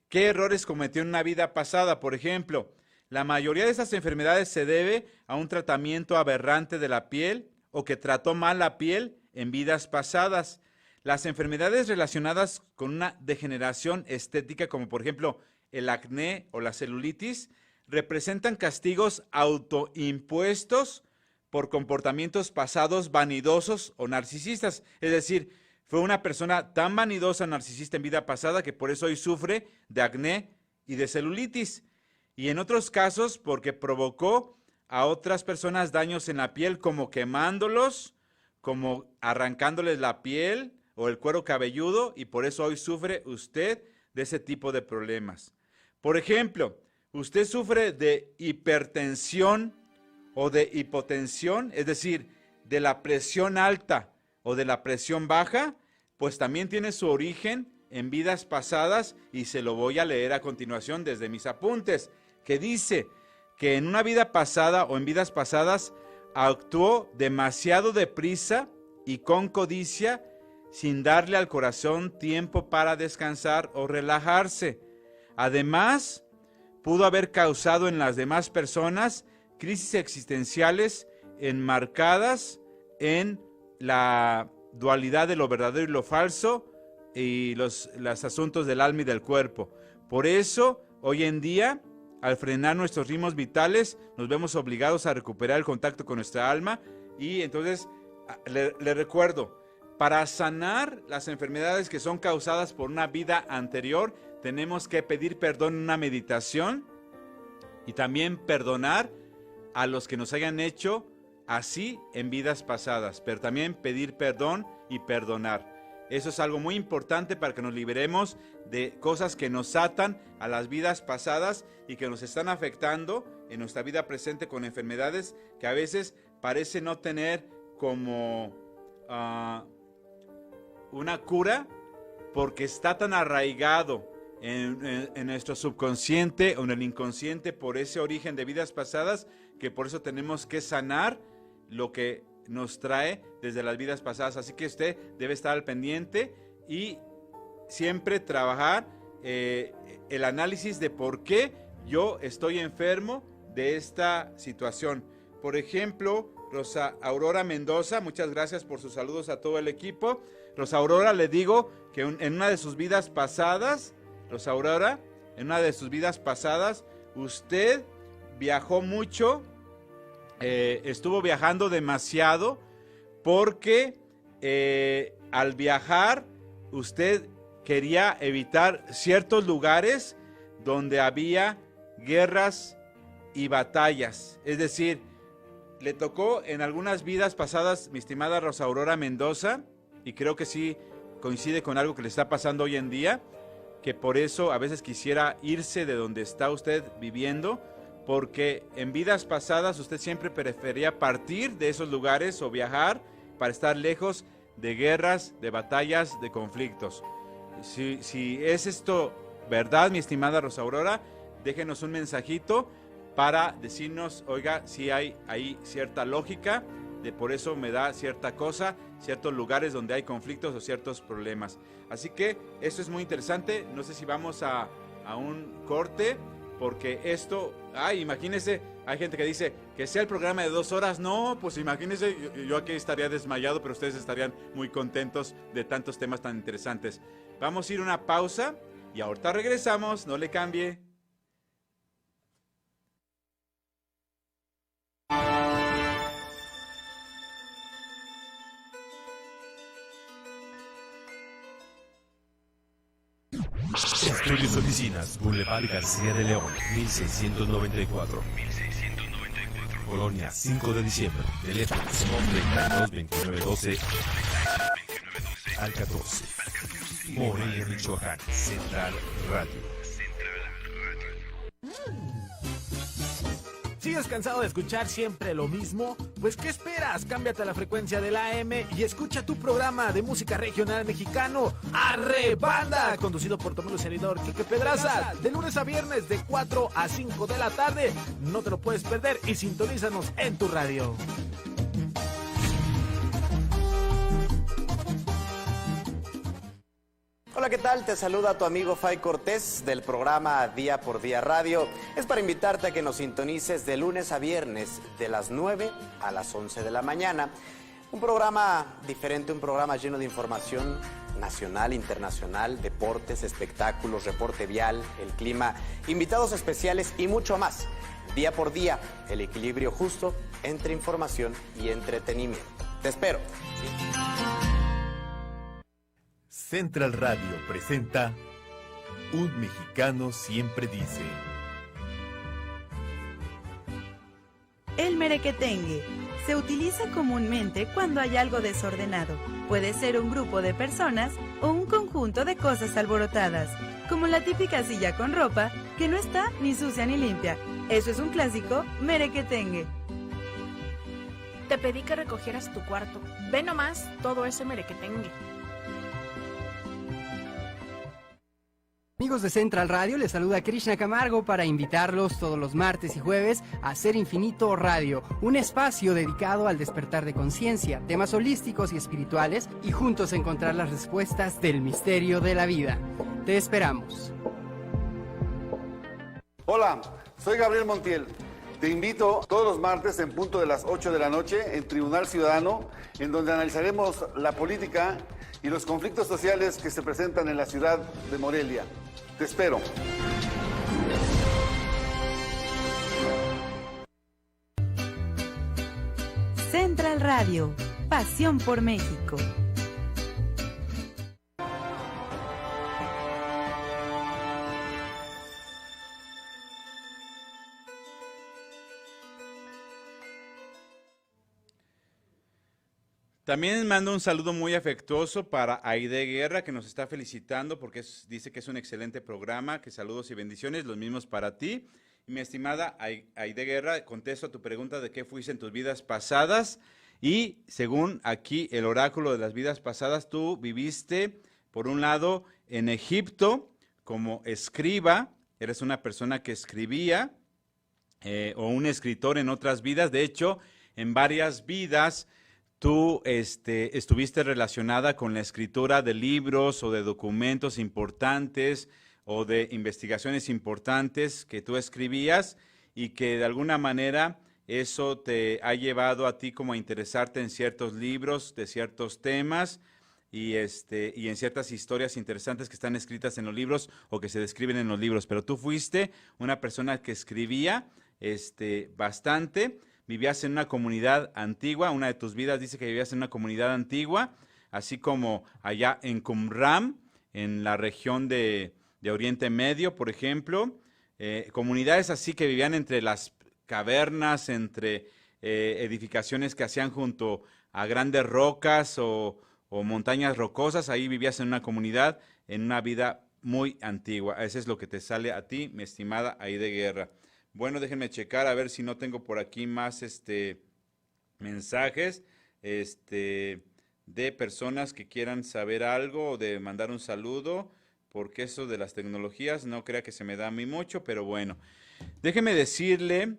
¿qué errores cometió en una vida pasada? Por ejemplo, la mayoría de esas enfermedades se debe a un tratamiento aberrante de la piel o que trató mal la piel en vidas pasadas. Las enfermedades relacionadas con una degeneración estética, como por ejemplo el acné o la celulitis, representan castigos autoimpuestos por comportamientos pasados vanidosos o narcisistas. Es decir, Fue una persona tan vanidosa, narcisista en vida pasada, que por eso hoy sufre de acné y de celulitis. Y en otros casos, porque provocó a otras personas daños en la piel, como quemándolos, como arrancándoles la piel o el cuero cabelludo, y por eso hoy sufre usted de ese tipo de problemas. Por ejemplo, usted sufre de hipertensión o de hipotensión, es decir, de la presión alta o de la presión baja, pues también tiene su origen en vidas pasadas, y se lo voy a leer a continuación desde mis apuntes, que dice que en una vida pasada o en vidas pasadas actuó demasiado deprisa y con codicia, sin darle al corazón tiempo para descansar o relajarse. Además, pudo haber causado en las demás personas crisis existenciales enmarcadas en la dualidad de lo verdadero y lo falso, y los asuntos del alma y del cuerpo. Por eso, hoy en día, al frenar nuestros ritmos vitales, nos vemos obligados a recuperar el contacto con nuestra alma. Y entonces, le recuerdo, para sanar las enfermedades que son causadas por una vida anterior, tenemos que pedir perdón en una meditación, y también perdonar a los que nos hayan hecho así en vidas pasadas, pero también pedir perdón y perdonar. Eso es algo muy importante para que nos liberemos de cosas que nos atan a las vidas pasadas y que nos están afectando en nuestra vida presente con enfermedades que a veces parece no tener como una cura, porque está tan arraigado en nuestro subconsciente o en el inconsciente por ese origen de vidas pasadas, que por eso tenemos que sanar lo que nos trae desde las vidas pasadas. Así que usted debe estar al pendiente y siempre trabajar el análisis de por qué yo estoy enfermo de esta situación. Por ejemplo, Rosa Aurora Mendoza, muchas gracias por sus saludos a todo el equipo. Rosa Aurora, le digo que en una de sus vidas pasadas, Rosa Aurora, en una de sus vidas pasadas, usted viajó mucho, estuvo viajando demasiado, porque al viajar usted quería evitar ciertos lugares donde había guerras y batallas. Es decir, le tocó en algunas vidas pasadas, mi estimada Rosa Aurora Mendoza, y creo que sí coincide con algo que le está pasando hoy en día, que por eso a veces quisiera irse de donde está usted viviendo, porque en vidas pasadas usted siempre prefería partir de esos lugares o viajar para estar lejos de guerras, de batallas, de conflictos. Si es esto verdad, mi estimada Rosa Aurora, déjenos un mensajito para decirnos, oiga, si hay ahí cierta lógica, de por eso me da cierta cosa, ciertos lugares donde hay conflictos o ciertos problemas. Así que esto es muy interesante. No sé si vamos a un corte, porque esto, imagínense, hay gente que dice que sea el programa de 2 horas. No, pues imagínense, yo aquí estaría desmayado, pero ustedes estarían muy contentos de tantos temas tan interesantes. Vamos a ir a una pausa y ahorita regresamos, no le cambie. Estudios Oficinas, Boulevard García de León, 1694. Colonia 5 de diciembre. Teléfono 322912 al 14. Morelia, Michoacán. Central Radio. ¿Sigues cansado de escuchar siempre lo mismo? Pues ¿qué esperas? Cámbiate a la frecuencia del AM y escucha tu programa de música regional mexicano, Arre Banda, conducido por tu amigo servidor Quique Pedraza, de lunes a viernes de 4 a 5 de la tarde. No te lo puedes perder y sintonízanos en tu radio. Hola, ¿qué tal? Te saluda tu amigo Fay Cortés del programa Día por Día Radio. Es para invitarte a que nos sintonices de lunes a viernes de las 9 a las 11 de la mañana. Un programa diferente, un programa lleno de información nacional, internacional, deportes, espectáculos, reporte vial, el clima, invitados especiales y mucho más. Día por día, el equilibrio justo entre información y entretenimiento. Te espero. Central Radio presenta Un Mexicano Siempre Dice. El merequetengue se utiliza comúnmente cuando hay algo desordenado. Puede ser un grupo de personas o un conjunto de cosas alborotadas, como la típica silla con ropa que no está ni sucia ni limpia. Eso es un clásico merequetengue. Te pedí que recogieras tu cuarto. Ve nomás todo ese merequetengue. Amigos de Central Radio, les saluda Krishna Camargo para invitarlos todos los martes y jueves a Ser Infinito Radio, un espacio dedicado al despertar de conciencia, temas holísticos y espirituales, y juntos encontrar las respuestas del misterio de la vida. Te esperamos. Hola, soy Gabriel Montiel. Te invito todos los martes en punto de las 8 de la noche en Tribunal Ciudadano, en donde analizaremos la política y los conflictos sociales que se presentan en la ciudad de Morelia. Te espero. Central Radio, pasión por México. También mando un saludo muy afectuoso para Aide Guerra, que nos está felicitando porque dice que es un excelente programa, que saludos y bendiciones, los mismos para ti. Y mi estimada Aide Guerra, contesto a tu pregunta de qué fuiste en tus vidas pasadas. Y según aquí el oráculo de las vidas pasadas, tú viviste, por un lado, en Egipto como escriba, eres una persona que escribía, o un escritor en otras vidas. De hecho, en varias vidas, tú estuviste relacionada con la escritura de libros o de documentos importantes o de investigaciones importantes que tú escribías, y que de alguna manera eso te ha llevado a ti como a interesarte en ciertos libros de ciertos temas y en ciertas historias interesantes que están escritas en los libros o que se describen en los libros. Pero tú fuiste una persona que escribía bastante. Vivías en una comunidad antigua, una de tus vidas dice que vivías en una comunidad antigua, así como allá en Qumran, en la región de Oriente Medio, por ejemplo. Comunidades así que vivían entre las cavernas, entre edificaciones que hacían junto a grandes rocas o montañas rocosas. Ahí vivías en una comunidad, en una vida muy antigua. Eso es lo que te sale a ti, mi estimada Aide Guerra. Bueno, déjenme checar a ver si no tengo por aquí más mensajes de personas que quieran saber algo o de mandar un saludo, porque eso de las tecnologías no crea que se me da a mí mucho, pero bueno. Déjeme decirle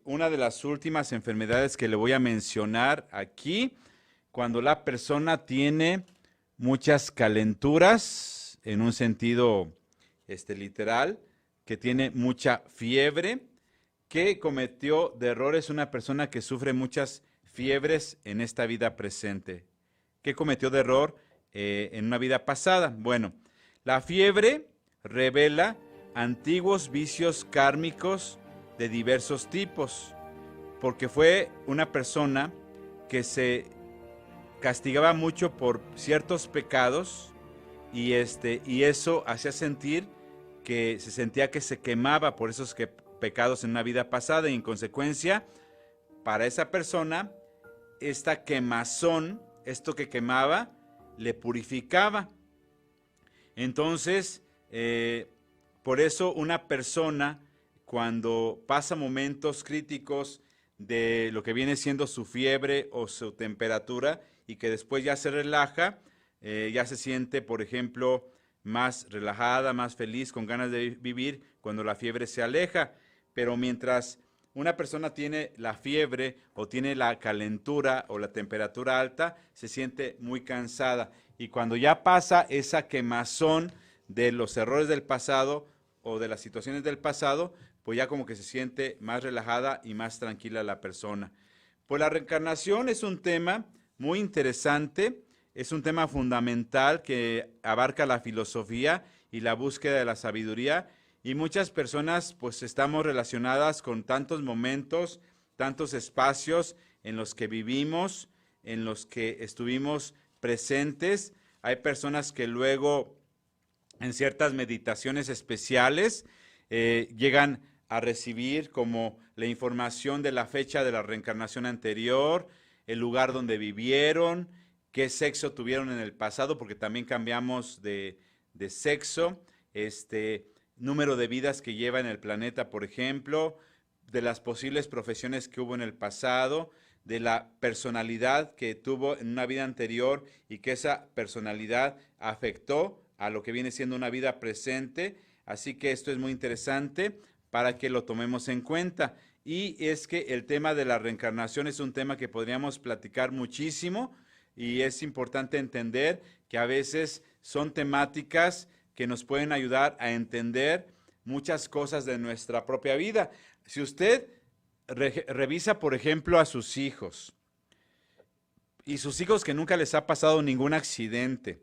una de las últimas enfermedades que le voy a mencionar aquí, cuando la persona tiene muchas calenturas, en un sentido literal, que tiene mucha fiebre, que cometió de errores una persona que sufre muchas fiebres en esta vida presente. ¿Qué cometió de error en una vida pasada? Bueno, la fiebre revela antiguos vicios kármicos de diversos tipos, porque fue una persona que se castigaba mucho por ciertos pecados y eso hacía sentir que se sentía que se quemaba por esos pecados en una vida pasada, y en consecuencia, para esa persona, esta quemazón, esto que quemaba, le purificaba. Entonces, por eso una persona, cuando pasa momentos críticos de lo que viene siendo su fiebre o su temperatura, y que después ya se relaja, ya se siente, por ejemplo, más relajada, más feliz, con ganas de vivir cuando la fiebre se aleja. Pero mientras una persona tiene la fiebre o tiene la calentura o la temperatura alta, se siente muy cansada. Y cuando ya pasa esa quemazón de los errores del pasado o de las situaciones del pasado, pues ya como que se siente más relajada y más tranquila la persona. Pues la reencarnación es un tema muy interesante. Es un tema fundamental que abarca la filosofía y la búsqueda de la sabiduría, y muchas personas pues estamos relacionadas con tantos momentos, tantos espacios en los que vivimos, en los que estuvimos presentes. Hay personas que luego en ciertas meditaciones especiales llegan a recibir como la información de la fecha de la reencarnación anterior, el lugar donde vivieron, qué sexo tuvieron en el pasado, porque también cambiamos de sexo, número de vidas que lleva en el planeta, por ejemplo, de las posibles profesiones que hubo en el pasado, de la personalidad que tuvo en una vida anterior y que esa personalidad afectó a lo que viene siendo una vida presente. Así que esto es muy interesante para que lo tomemos en cuenta. Y es que el tema de la reencarnación es un tema que podríamos platicar muchísimo y es importante entender que a veces son temáticas que nos pueden ayudar a entender muchas cosas de nuestra propia vida. Si usted revisa, por ejemplo, a sus hijos y sus hijos que nunca les ha pasado ningún accidente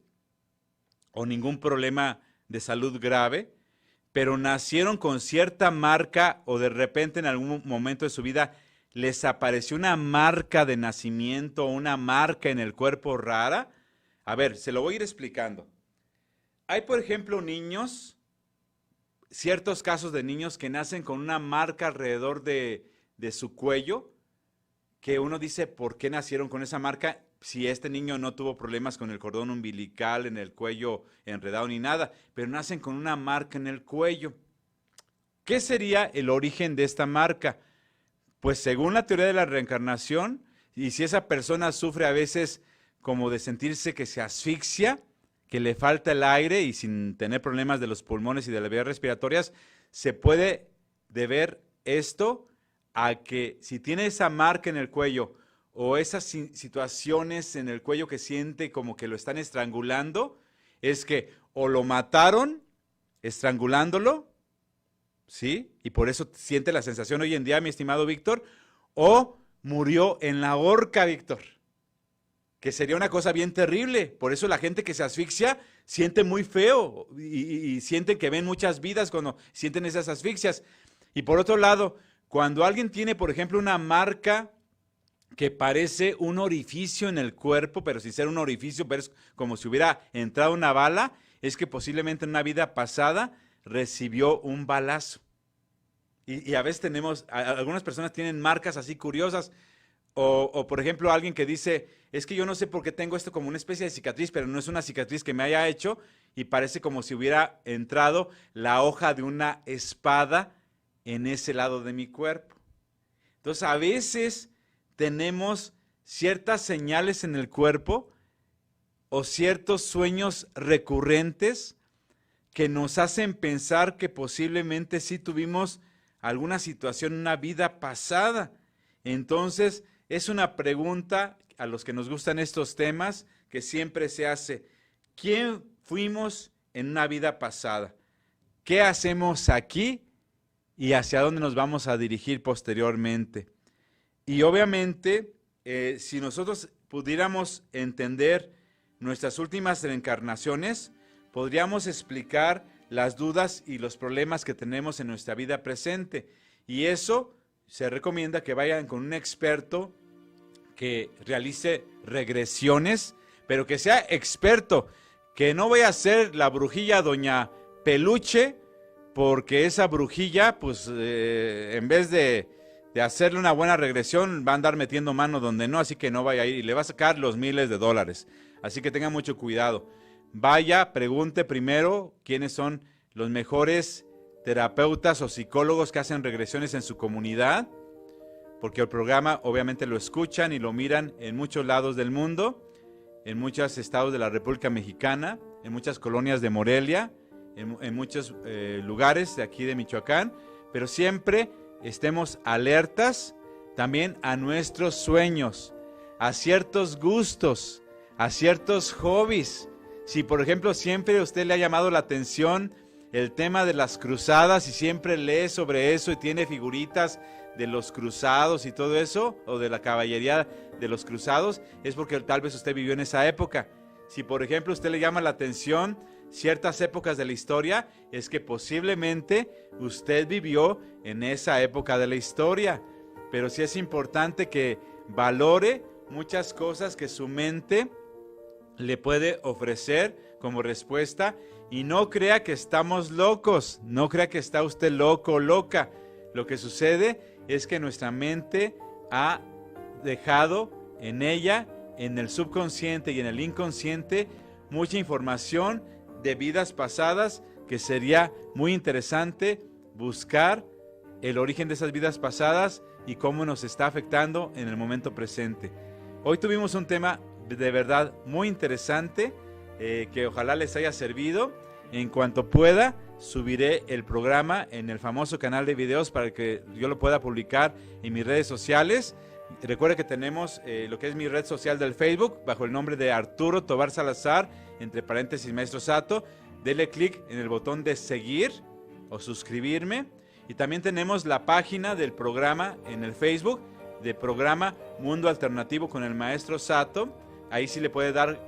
o ningún problema de salud grave, pero nacieron con cierta marca o de repente en algún momento de su vida les apareció una marca de nacimiento, una marca en el cuerpo rara. A ver, se lo voy a ir explicando. Hay, por ejemplo, niños, ciertos casos de niños que nacen con una marca alrededor de su cuello, que uno dice, ¿por qué nacieron con esa marca? Si este niño no tuvo problemas con el cordón umbilical en el cuello enredado ni nada, pero nacen con una marca en el cuello. ¿Qué sería el origen de esta marca? Pues según la teoría de la reencarnación, y si esa persona sufre a veces como de sentirse que se asfixia, que le falta el aire y sin tener problemas de los pulmones y de las vías respiratorias, se puede deber esto a que si tiene esa marca en el cuello o esas situaciones en el cuello que siente como que lo están estrangulando, es que o lo mataron estrangulándolo, ¿sí? Y por eso siente la sensación hoy en día, mi estimado Víctor, o murió en la horca, Víctor, que sería una cosa bien terrible. Por eso la gente que se asfixia siente muy feo y sienten que ven muchas vidas cuando sienten esas asfixias. Y por otro lado, cuando alguien tiene, por ejemplo, una marca que parece un orificio en el cuerpo, pero sin ser un orificio, pero es como si hubiera entrado una bala, es que posiblemente en una vida pasada recibió un balazo. Y a veces algunas personas tienen marcas así curiosas, o por ejemplo alguien que dice, es que yo no sé por qué tengo esto como una especie de cicatriz, pero no es una cicatriz que me haya hecho, y parece como si hubiera entrado la hoja de una espada en ese lado de mi cuerpo. Entonces a veces tenemos ciertas señales en el cuerpo o ciertos sueños recurrentes que nos hacen pensar que posiblemente sí tuvimos alguna situación en una vida pasada. Entonces, es una pregunta a los que nos gustan estos temas que siempre se hace. ¿Quién fuimos en una vida pasada? ¿Qué hacemos aquí? ¿Y hacia dónde nos vamos a dirigir posteriormente? Y obviamente, si nosotros pudiéramos entender nuestras últimas reencarnaciones, podríamos explicar las dudas y los problemas que tenemos en nuestra vida presente. Y eso se recomienda que vayan con un experto que realice regresiones, pero que sea experto, que no vaya a ser la brujilla doña Peluche, porque esa brujilla, pues en vez de hacerle una buena regresión, va a andar metiendo mano donde no, así que no vaya a ir y le va a sacar los miles de dólares. Así que tengan mucho cuidado. Vaya, pregunte primero quiénes son los mejores terapeutas o psicólogos que hacen regresiones en su comunidad, porque el programa obviamente lo escuchan y lo miran en muchos lados del mundo, en muchos estados de la República Mexicana, en muchas colonias de Morelia, en muchos lugares de aquí de Michoacán, pero siempre estemos alertas también a nuestros sueños, a ciertos gustos, a ciertos hobbies. Si por ejemplo siempre a usted le ha llamado la atención el tema de las cruzadas y siempre lee sobre eso y tiene figuritas de los cruzados y todo eso, o de la caballería de los cruzados, es porque tal vez usted vivió en esa época. Si por ejemplo a usted le llama la atención ciertas épocas de la historia, es que posiblemente usted vivió en esa época de la historia. Pero sí es importante que valore muchas cosas que su mente le puede ofrecer como respuesta. Y no crea que estamos locos, no crea que está usted loco o loca. Lo que sucede es que nuestra mente ha dejado en ella, en el subconsciente y en el inconsciente, mucha información de vidas pasadas que sería muy interesante buscar el origen de esas vidas pasadas y cómo nos está afectando en el momento presente. Hoy tuvimos un tema de verdad muy interesante que ojalá les haya servido. En cuanto pueda, subiré el programa en el famoso canal de videos para que yo lo pueda publicar en mis redes sociales. Recuerda que tenemos lo que es mi red social del Facebook bajo el nombre de Arturo Tobar Salazar, entre paréntesis Maestro Sato. Dele clic en el botón de seguir o suscribirme. Y también tenemos la página del programa en el Facebook, del programa Mundo Alternativo con el Maestro Sato. Ahí sí le puede dar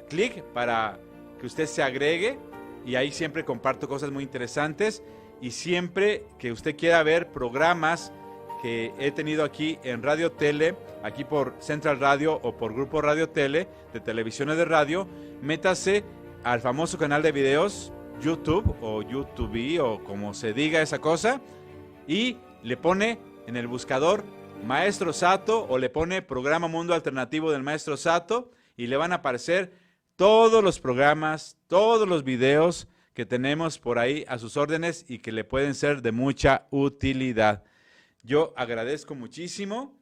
clic para que usted se agregue, y ahí siempre comparto cosas muy interesantes, y siempre que usted quiera ver programas que he tenido aquí en Radio Tele, aquí por Central Radio o por Grupo Radio Tele, de televisiones de radio, métase al famoso canal de videos YouTube o YouTube o como se diga esa cosa, y le pone en el buscador Maestro Sato o le pone Programa Mundo Alternativo del Maestro Sato y le van a aparecer todos los programas, todos los videos que tenemos por ahí a sus órdenes y que le pueden ser de mucha utilidad. Yo agradezco muchísimo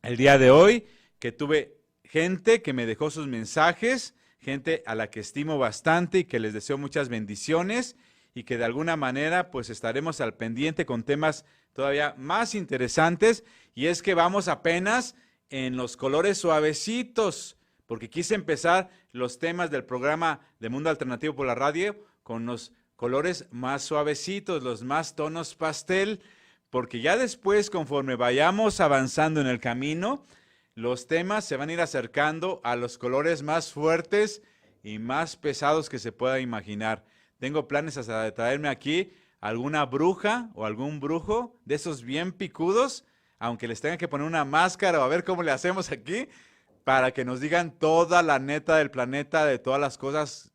el día de hoy que tuve gente que me dejó sus mensajes, gente a la que estimo bastante y que les deseo muchas bendiciones y que de alguna manera pues estaremos al pendiente con temas todavía más interesantes, y es que vamos apenas en los colores suavecitos, porque quise empezar los temas del programa de Mundo Alternativo por la radio con los colores más suavecitos, los más tonos pastel, porque ya después, conforme vayamos avanzando en el camino, los temas se van a ir acercando a los colores más fuertes y más pesados que se pueda imaginar. Tengo planes hasta de traerme aquí alguna bruja o algún brujo de esos bien picudos, aunque les tengan que poner una máscara o a ver cómo le hacemos aquí, para que nos digan toda la neta del planeta de todas las cosas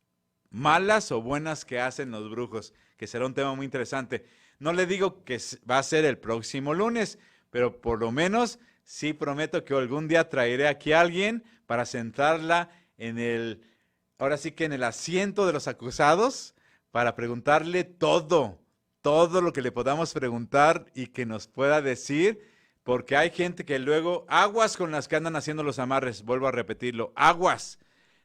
malas o buenas que hacen los brujos, que será un tema muy interesante. No le digo que va a ser el próximo lunes, pero por lo menos sí prometo que algún día traeré aquí a alguien para sentarla ahora sí que en el asiento de los acusados, para preguntarle todo lo que le podamos preguntar y que nos pueda decir, porque hay gente que luego, aguas con las que andan haciendo los amarres, vuelvo a repetirlo, aguas,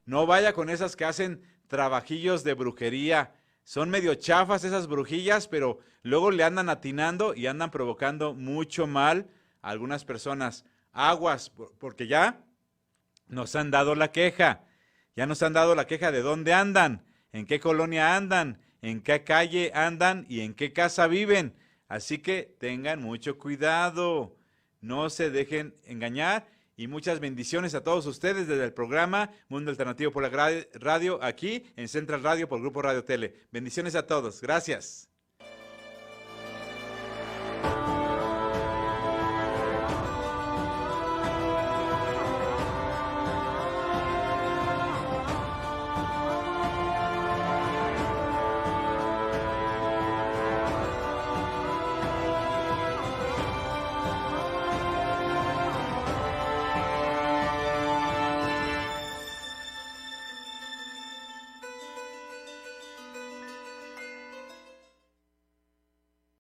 no vaya con esas que hacen trabajillos de brujería, son medio chafas esas brujillas, pero luego le andan atinando y andan provocando mucho mal a algunas personas. Aguas, porque ya nos han dado la queja, de dónde andan, en qué colonia andan, en qué calle andan y en qué casa viven. Así que tengan mucho cuidado, no se dejen engañar, y muchas bendiciones a todos ustedes desde el programa Mundo Alternativo por la radio, aquí en Central Radio por Grupo Radio Tele. Bendiciones a todos, gracias.